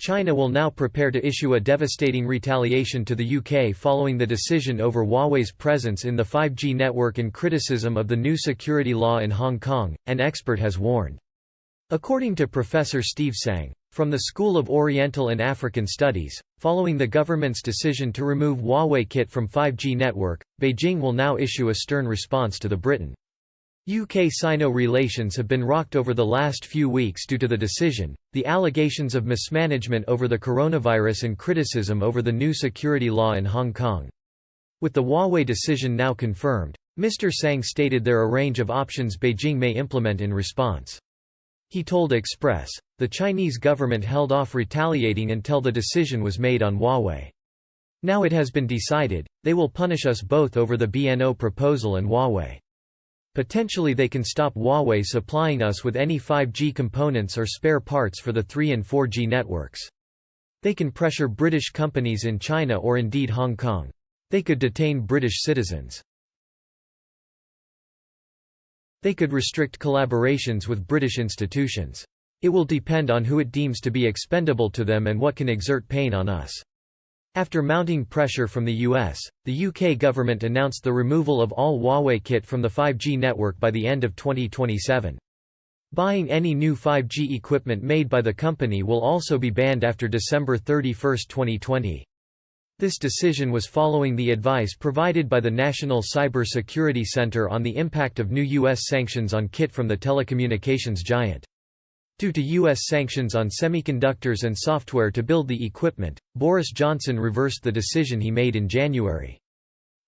China will now prepare to issue a devastating retaliation to the UK following the decision over Huawei's presence in the 5G network and criticism of the new security law in Hong Kong, an expert has warned. According to Professor Steve Sang, from the School of Oriental and African Studies, following the government's decision to remove Huawei kit from 5G network, Beijing will now issue a stern response to the Britain. UK-Sino relations have been rocked over the last few weeks due to the decision, the allegations of mismanagement over the coronavirus and criticism over the new security law in Hong Kong. With the Huawei decision now confirmed, Mr. Sang stated there are a range of options Beijing may implement in response. He told Express, the Chinese government held off retaliating until the decision was made on Huawei. Now it has been decided, they will punish us both over the BNO proposal and Huawei. Potentially they can stop Huawei supplying us with any 5G components or spare parts for the 3 and 4G networks. They can pressure British companies in China or indeed Hong Kong. They could detain British citizens. They could restrict collaborations with British institutions. It will depend on who it deems to be expendable to them and what can exert pain on us. After mounting pressure from the US, the UK government announced the removal of all Huawei kit from the 5G network by the end of 2027. Buying any new 5G equipment made by the company will also be banned after December 31, 2020. This decision was following the advice provided by the National Cyber Security Center on the impact of new US sanctions on kit from the telecommunications giant. Due to US sanctions on semiconductors and software to build the equipment, Boris Johnson reversed the decision he made in January.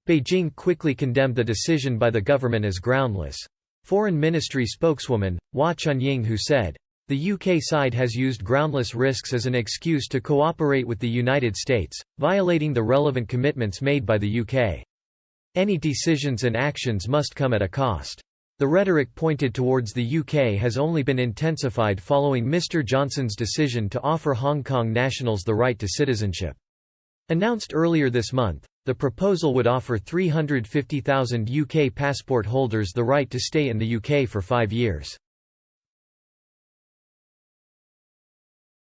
Beijing quickly condemned the decision by the government as groundless. Foreign Ministry spokeswoman, Hua Chunying, who said, "The UK side has used groundless risks as an excuse to cooperate with the United States, violating the relevant commitments made by the UK. Any decisions and actions must come at a cost." The rhetoric pointed towards the UK has only been intensified following Mr. Johnson's decision to offer Hong Kong nationals the right to citizenship. Announced earlier this month, the proposal would offer 350,000 UK passport holders the right to stay in the UK for 5 years.